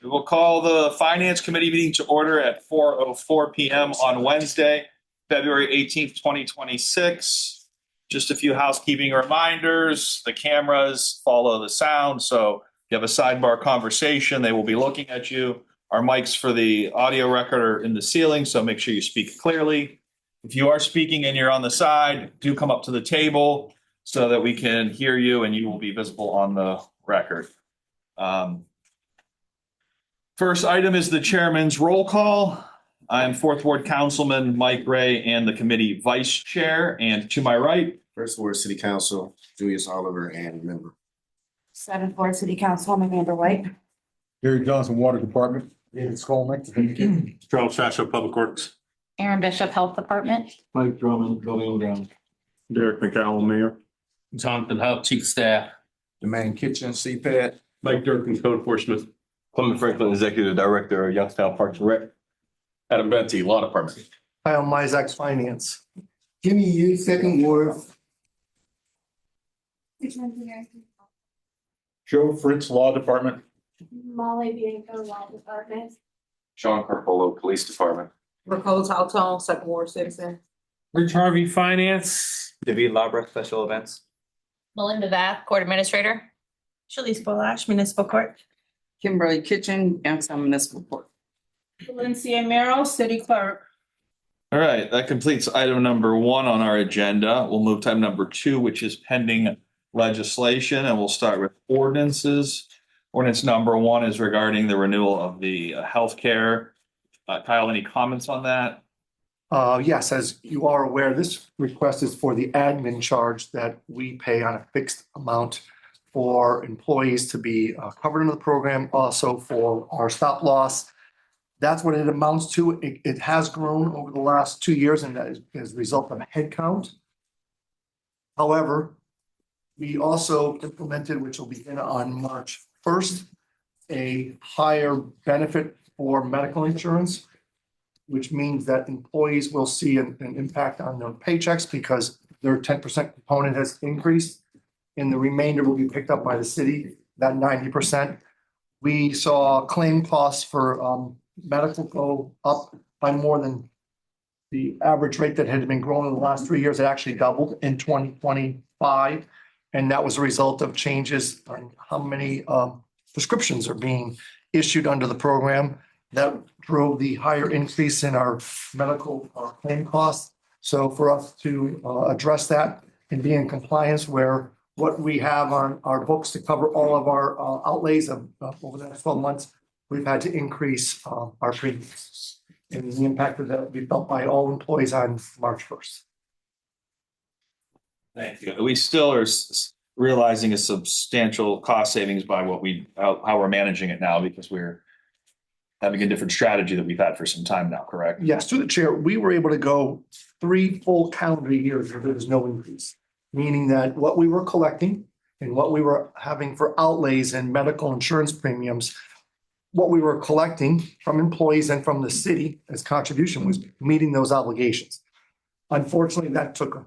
We will call the Finance Committee meeting to order at 4:04 PM on Wednesday, February 18th, 2026. Just a few housekeeping reminders. The cameras follow the sound, so if you have a sidebar conversation, they will be looking at you. Our mics for the audio record are in the ceiling, so make sure you speak clearly. If you are speaking and you're on the side, do come up to the table so that we can hear you and you will be visible on the record. First item is the chairman's roll call. I am Fourth Ward Councilman Mike Ray and the committee vice chair. And to my right, First Ward City Council, Julius Oliver, and member. Seventh Ward City Councilwoman Amber White. Gary Johnson, Water Department. David Skolnick. Charles Shasha, Public Works. Aaron Bishop, Health Department. Mike Drummond, Building and Ground. Derek McCallum, Mayor. Jonathan Hub, Chief of Staff. The Man Kitchen, CPAD. Mike Durkin, Code Enforcement. Clement Franklin, Executive Director of Youngstown Parks and Rec. Adam Benty, Law Department. Kyle Mizek's Finance. Jimmy Yu, Second Ward. Joe Fritz, Law Department. Molly Bianco, Law Department. Sean Carpolo, Police Department. Nicole Taltone, Second Ward Citizen. Rich Harvey, Finance. David Labra, Special Events. Melinda Vath, Court Administrator. Shalice Bolash, Municipal Court. Kimberly Kitchen, Youngstown Municipal Court. Valencia Merrill, City Clerk. all right, that completes item number 1 on our agenda. We'll move to item number 2, which is pending legislation, and we'll start with ordinances. Ordinance number 1 is regarding the renewal of the healthcare. Kyle, any comments on that? Yes, as you are aware, this request is for the admin charge that we pay on a fixed amount for employees to be covered under the program, also for our stop loss. That's what it amounts to. It has grown over the last 2 years, and that is as a result of headcount. However, we also implemented, which will begin on March 1st, a higher benefit for medical insurance, which means that employees will see an impact on their paychecks because their 10% component has increased, and the remainder will be picked up by the city, that 90%. We saw claim costs for medical go up by more than the average rate that had been growing in the last 3 years. It actually doubled in 2025. And that was a result of changes on how many prescriptions are being issued under the program. That drove the higher increase in our medical claim costs. So for us to address that and be in compliance where what we have on our books to cover all of our outlays of over the next 12 months, we've had to increase our premiums. And the impact of that will be felt by all employees on March 1st. Thank you. We still are realizing a substantial cost savings by how we're managing it now, because we're having a different strategy that we've had for some time now, correct? Yes, through the chair, we were able to go 3 full calendar years where there was no increase, meaning that what we were collecting and what we were having for outlays and medical insurance premiums, what we were collecting from employees and from the city as contribution was meeting those obligations. Unfortunately, that took a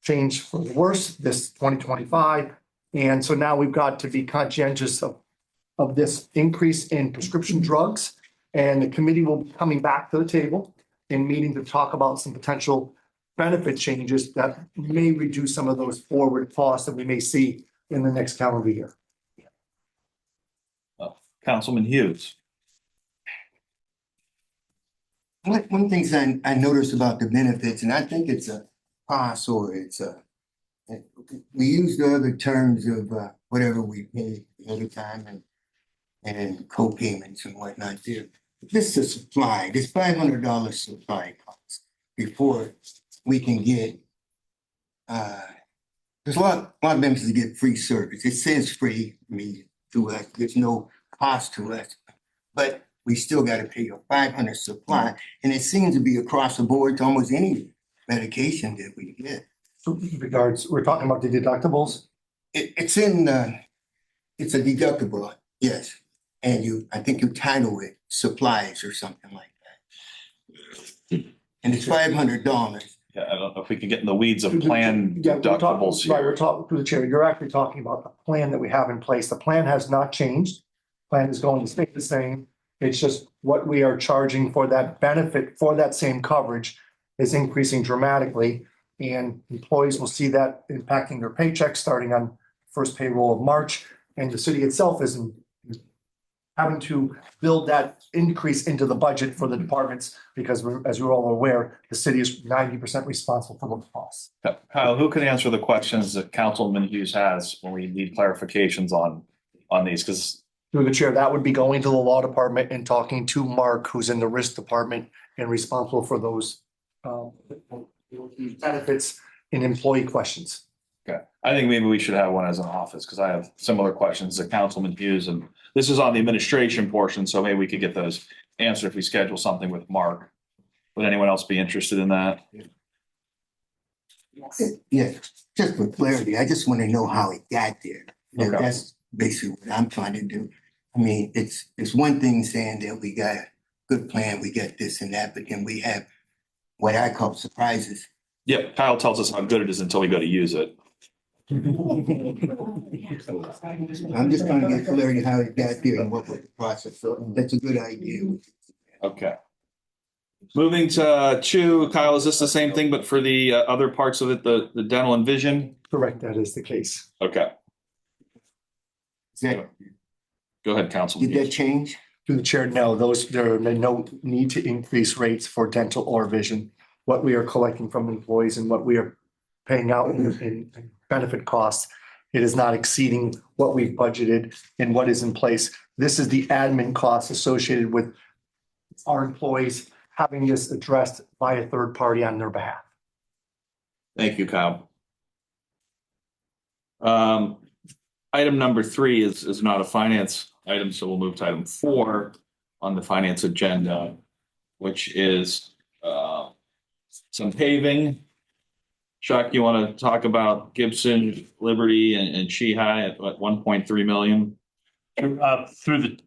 change for the worse this 2025. And so now we've got to be conscientious of this increase in prescription drugs. And the committee will be coming back to the table in meeting to talk about some potential benefit changes that may reduce some of those forward costs that we may see in the next calendar year. Councilman Hughes. One thing I noticed about the benefits, and I think it's a cost or we use the other terms of whatever we pay every time and co-payments and whatnot there. This is a supply, this $500 supply cost before we can get, there's a lot of members that get free service. It says free, to us, there's no cost to us, but we still got to pay a $500 supply. And it seems to be across the board to almost any medication that we get. So in regards, we're talking about the deductibles. It's a deductible, yes. And I think you title it supplies or something like that. And it's $500. Yeah, I don't know if we can get in the weeds of plan Yeah, deductibles right, here. we're talking through the chair. You're actually talking about the plan that we have in place. The plan has not changed. plan is going to stay the same. It's just what we are charging for that benefit, for that same coverage is increasing dramatically. And employees will see that impacting their paychecks starting on first payroll of March. And the city itself is having to build that increase into the budget for the departments because as you're all aware, the city is 90% responsible for those costs. Kyle, who can answer the questions that Councilman Hughes has when we need clarifications on these? Because Through the chair, that would be going to the law department and talking to Mark, who's in the risk department and responsible for those benefits and employee questions. okay, I think maybe we should have one as an office because I have similar questions to Councilman Hughes, and this is on the administration portion, so maybe we could get those answered if we schedule something with Mark. Would anyone else be interested in that? Yeah, just for clarity, I just want to know how it got there. Okay. That's basically what I'm trying to do. I mean, it's one thing saying that we got a good plan, we got this and that, but then we have what I call surprises. Yep, Kyle tells us how good it is until we go to use it. I'm just trying to get clarity how it got there and what was the process. So that's a good idea. Okay. Moving to Chu, Kyle, is this the same thing, but for the other parts of it, the dental and vision? Correct, that is the case. Okay, Is that, go ahead, Councilman did that Hughes. change? Through the chair, no, there are no need to increase rates for dental or vision. What we are collecting from employees and what we are paying out in benefit costs, it is not exceeding what we've budgeted and what is in place. This is the admin costs associated with our employees having this addressed by a third party on their behalf. Thank you, Kyle. Item number 3 is not a finance item, so we'll move to item 4 on the finance agenda, which is some paving. Chuck, you want to talk about Gibson, Liberty, and Shehai at 1.3 million? Through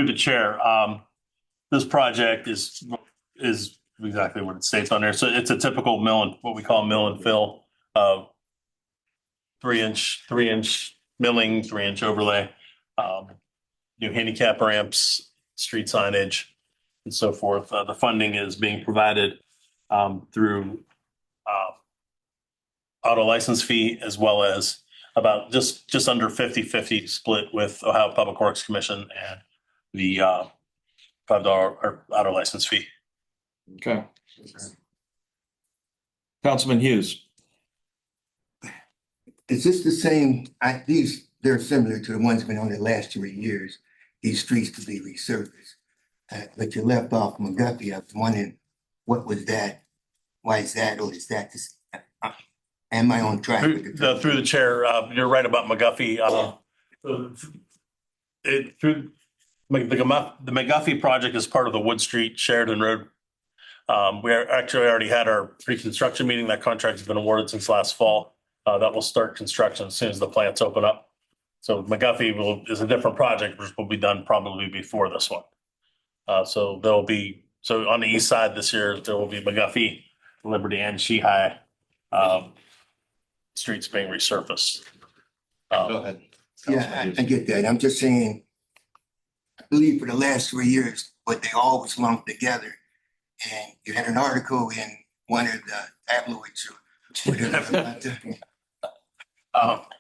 the chair, this project is exactly what it states on there. So it's a typical mill and what we call mill and fill, 3-inch milling, 3-inch overlay, new handicap ramps, street signage, and so forth. The funding is being provided through auto license fee as well as about just under 50-50 split with Ohio Public Works Commission and the $5 or auto license fee. Okay. Councilman Hughes. Is this the same, they're similar to the ones that have been on the last 3 years, these streets to be resurfaced. But you left off McGuffey. I was wondering, what was that? Why is that, or is that just, am I on track? with the- Through the chair, you're right about McGuffey. The McGuffey project is part of the Wood Street Sheridan Road. We actually already had our pre-construction meeting. That contract has been awarded since last fall. That will start construction as soon as the plants open up. So McGuffey is a different project, which will be done probably before this one. So on the east side this year, there will be McGuffey, Liberty, and Shehai streets being resurfaced. Go ahead. Yeah, I get that. I'm just saying, I believe for the last 3 years, but they always lumped together. And you had an article in one of the tabloids or whatever.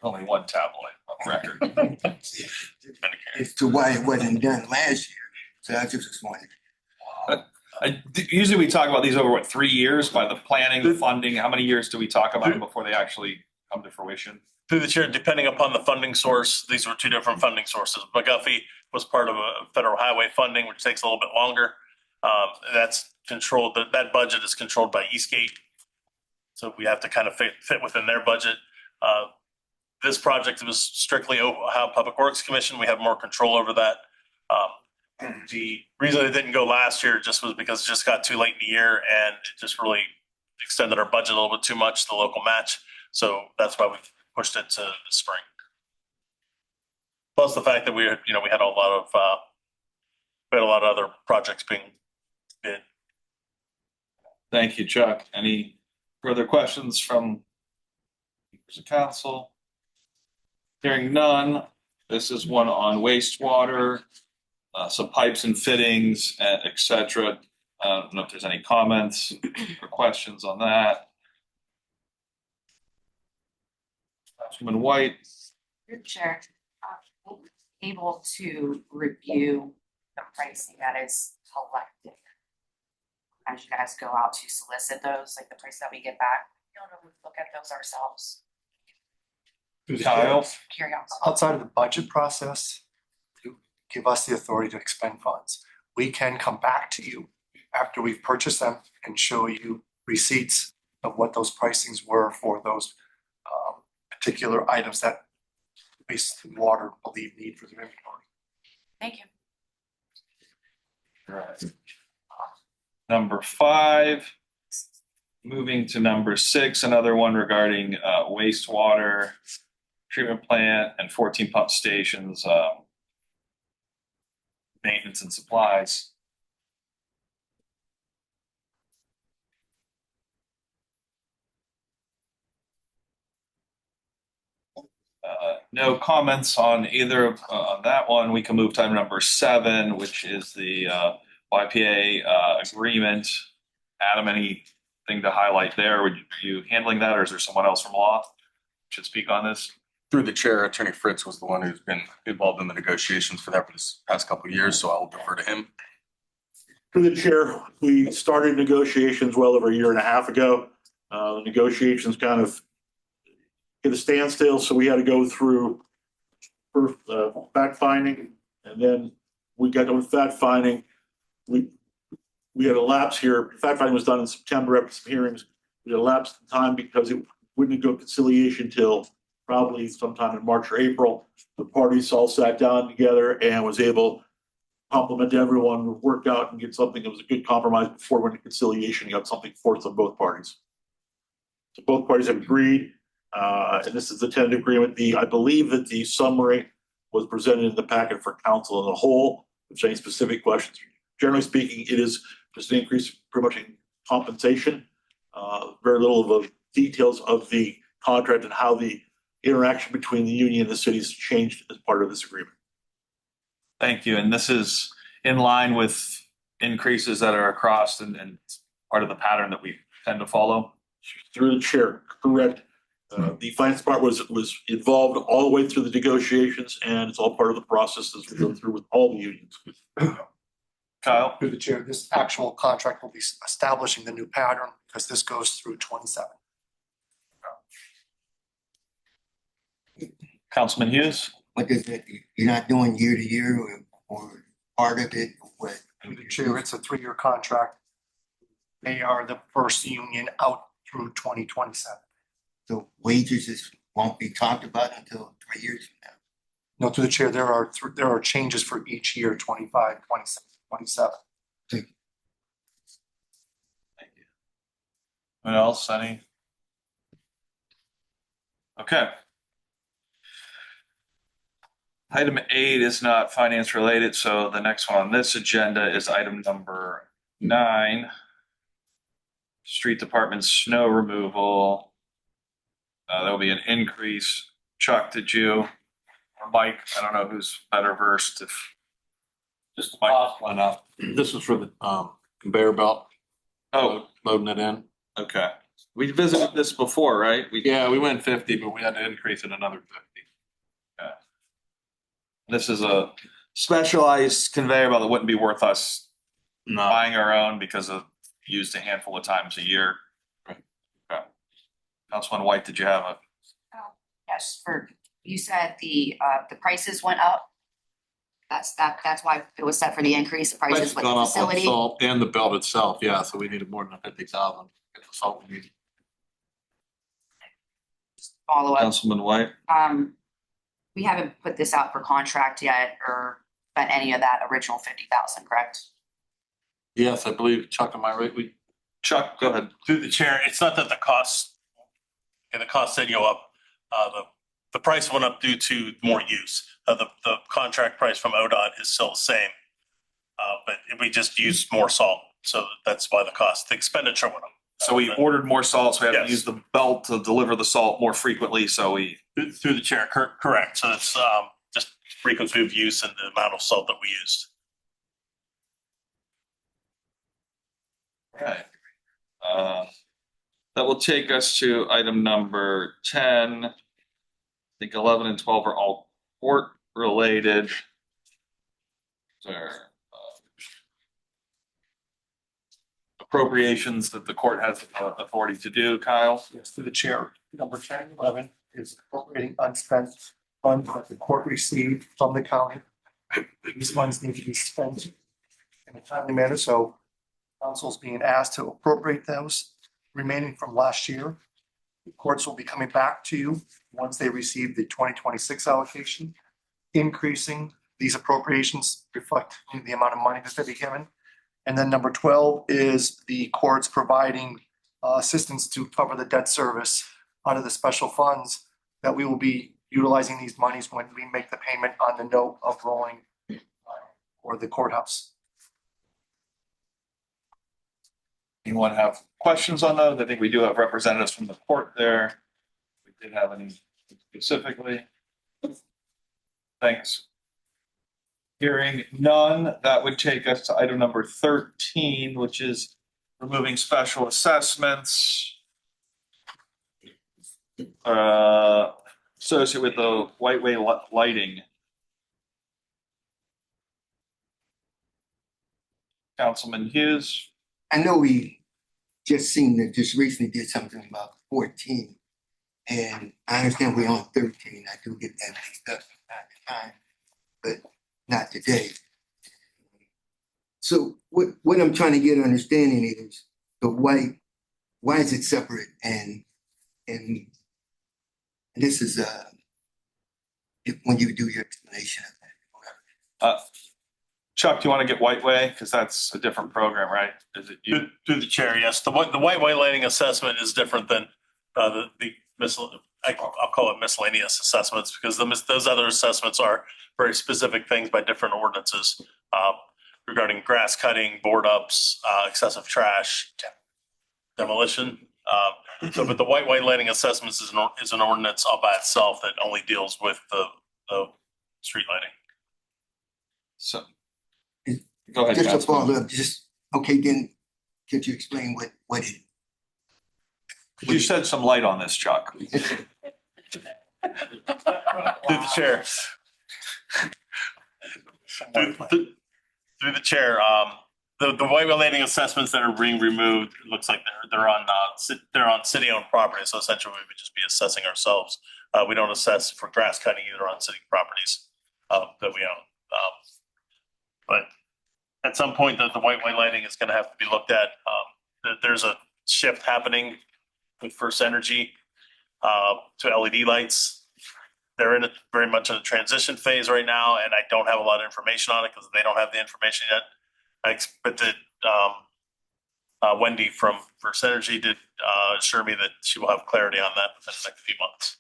Only one tabloid on record. As to why it wasn't done last year. So I just was wondering. Usually we talk about these over 3 years by the planning, the funding. How many years do we talk about them before they actually come to fruition? Through the chair, depending upon the funding source, these were two different funding sources. McGuffey was part of a federal highway funding, which takes a little bit longer. That's controlled, that budget is controlled by Eastgate. So we have to kind of fit within their budget. This project was strictly Ohio Public Works Commission. We have more control over that. The reason it didn't go last year just was because it just got too late in the year and it just really extended our budget a little bit too much, the local match. So that's why we pushed it to the spring. Plus the fact that we had a lot of other projects being bid. Thank you, Chuck. Any further questions from members of council? Hearing none, this is one on wastewater. some pipes and fittings, et cetera. I don't know if there's any comments or questions on that. Councilman White. Your chair, able to review the pricing that is collected as you guys go out to solicit those, like the price that we get back. We don't always look at those ourselves. Kyle. Curiosity. Outside of the budget process, to give us the authority to expend funds, we can come back to you after we've purchased them and show you receipts of what those pricings were for those particular items that waste and water believe need for their inventory. Thank you. Right. Number 5, moving to number 6, another one regarding wastewater treatment plant and 14 pump stations, maintenance and supplies. No comments on either of on that one. We can move to item number 7, which is the YPA agreement. Adam, anything to highlight there? Are you handling that, or is there someone else from law should speak on this? Through the chair, Attorney Fritz was the one who's been involved in the negotiations for that for this past couple of years, so I'll defer to him. Through the chair, we started negotiations well over a year and a half ago. The negotiations kind of hit a standstill, so we had to go through first fact finding, and then we got done with fact finding. We had a lapse here. Fact finding was done in September after some hearings. We had a lapse in time because it wouldn't go conciliation till probably sometime in March or April. The parties all sat down together and was able to compliment everyone, work out and get something that was a good compromise before we went to conciliation. You got something forced on both parties. So both parties have agreed. And this is the tentative agreement. I believe that the summary was presented in the packet for council as a whole, with any specific questions. Generally speaking, it is just an increase pretty much in compensation. Very little of the details of the contract and how the interaction between the union and the cities changed as part of this agreement. Thank you. And this is in line with increases that are across and part of the pattern that we tend to follow. Through the chair, correct. The finance part was involved all the way through the negotiations, and it's all part of the process as we go through with all the unions. Kyle. Through the chair, this actual contract will be establishing the new pattern because this goes through 27. Councilman Hughes. What does that, you're not doing year to year or part of it, or what? Through the chair, it's a 3-year contract. They are the first union out through 2027. So wages won't be talked about until 3 years from now. No, through the chair, there are changes for each year, 25, 26, 27. Thank you. What else? Any? Okay. Item 8 is not finance related, so the next one on this agenda is item number 9. Street Department snow removal. There'll be an increase. Chuck, did you, or Mike, I don't know who's better versed if. Just Mike went up. This is for the conveyor belt. Oh, Loading it in. okay. We visited this before, right? Yeah, we went 50, but we had to increase it another 50. This is a specialized conveyor belt that wouldn't be worth us buying our own because of used a handful of times a year. Right. Okay. Councilman White, did you have a? Yes, you said the prices went up. That's why it was set for the increase, the prices with the facility. Salt and the belt itself, yeah, so we needed more than 50,000. It's the salt we need. Follow up. Councilman White? We haven't put this out for contract yet or spent any of that original 50,000, correct? Yes, I believe, Chuck, am I right? Chuck, go ahead. Through the chair, it's not that the cost did go up. The price went up due to more use. The contract price from ODOT is still the same. But we just used more salt, so that's why the expenditure went up. So we ordered more salt, so we had Yes. to use the belt to deliver the salt more frequently, so we. Through the chair, correct. So it's just frequency of use and the amount of salt that we used. Okay. That will take us to item number 10. I think 11 and 12 are all court related. There, appropriations that the court has authority to do, Kyle. Yes, through the chair. Number 10 and 11 is appropriating unspent funds that the court received from the county. These funds need to be spent in a timely manner, so council's being asked to appropriate those remaining from last year. The courts will be coming back to you once they receive the 2026 allocation, increasing these appropriations reflecting the amount of money that they'll be given. And then number 12 is the courts providing assistance to cover the debt service out of the special funds that we will be utilizing these monies when we make the payment on the note of rolling or the courthouse. Anyone have questions on those? I think we do have representatives from the court there. We did have any specifically. Thanks. Hearing none, that would take us to item number 13, which is removing special assessments associated with the Whiteway lighting. Councilman Hughes. I know we just recently did something about 14. And I understand we're on 13. I do get that mixed up from time to time, but not today. So what I'm trying to get an understanding is the why is it separate? And this is when you do your explanation of that. Chuck, do you want to get Whiteway? Because that's a different program, right? Is it you? Through the chair, yes. The whiteway lighting assessment is different than I'll call it miscellaneous assessments, because those other assessments are very specific things by different ordinances regarding grass cutting, board ups, excessive trash, demolition. But the whiteway lighting assessments is an ordinance all by itself that only deals with the street lighting. So, go ahead. Just to follow up, okay, then could you explain what it? Could you shed some light on this, Chuck? Through the chair. Through the chair, the whiteway lighting assessments that are being removed, it looks like they're on city-owned property. So essentially, we would just be assessing ourselves. We don't assess for grass cutting either on city properties that we own. But at some point, the whiteway lighting is going to have to be looked at. There's a shift happening with First Energy to LED lights. They're in very much in a transition phase right now, and I don't have a lot of information on it because they don't have the information yet. I expected Wendy from First Energy did assure me that she will have clarity on that within the next few months.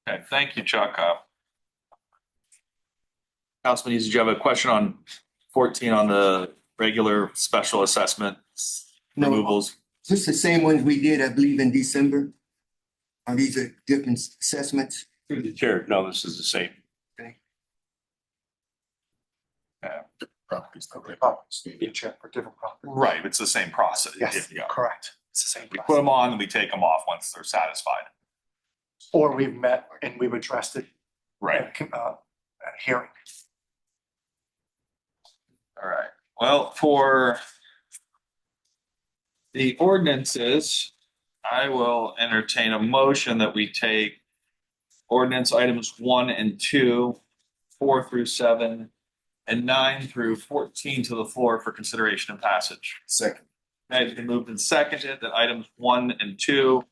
Okay, thank you, Chuck. Councilman Hughes, did you have a question on 14 on the regular special assessment removals? Is this the same ones we did, I believe, in December? Are these different assessments? Through the chair, no, this is the same. Properties. Check for different properties. Right, it's the same process. Yes, Yeah. correct. It's the same. We put them on and we take them off once they're satisfied. Or we've met and we've addressed it Right. at hearing. All right. Well, for the ordinances, I will entertain a motion that we take ordinance items 1 and 2, 4 through 7, and 9 through 14 to the floor for consideration and passage. Second. Okay, it's been moved and seconded that items 1 and 2,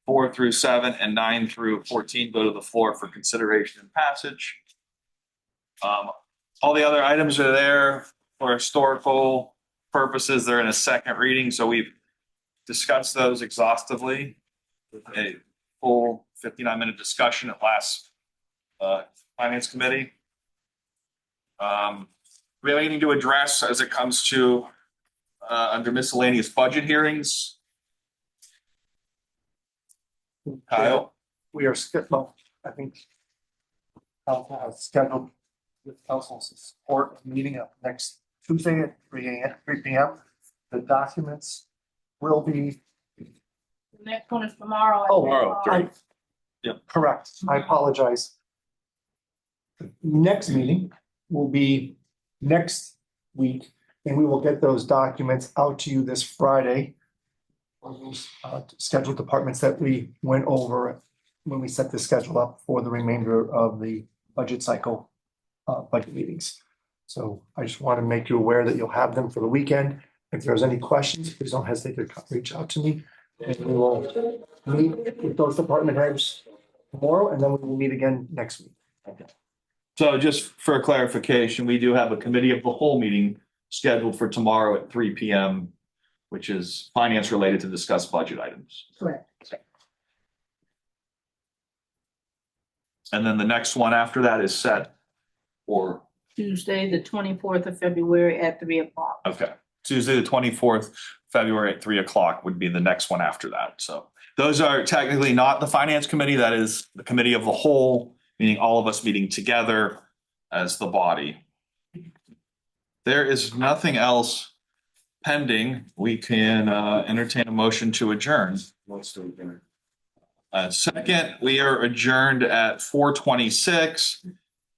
4 through 7, and 9 through 14 go to the floor for consideration and passage. All the other items are there for historical purposes. They're in a second reading, so we've discussed those exhaustively. A full 59-minute discussion at last Finance Committee. We have anything to address as it comes to under miscellaneous budget hearings? Kyle? We are scheduled, I think. Council has scheduled with council's support a meeting up next Tuesday at 3 p.m. The documents will be. The next one is tomorrow. at Oh, 3 tomorrow, o'clock. right. Correct. I apologize. The next meeting will be next week, and we will get those documents out to you this Friday. For those scheduled departments that we went over when we set the schedule up for the remainder of the budget cycle, budget meetings. So I just want to make you aware that you'll have them for the weekend. If there's any questions, please don't hesitate to reach out to me. And we will meet with those department heads tomorrow, and then we will meet again next week. So just for clarification, we do have a committee of the whole meeting scheduled for tomorrow at 3 p.m., which is finance related to discuss budget items. Correct. And then the next one after that is set for, Tuesday, the 24th of February at 3 o'clock. okay, Tuesday, the 24th, February at 3 o'clock would be the next one after that. So those are technically not the finance committee. That is the committee of the whole, meaning all of us meeting together as the body. There is nothing else pending. We can entertain a motion to adjourn. Second, we are adjourned at 4:26.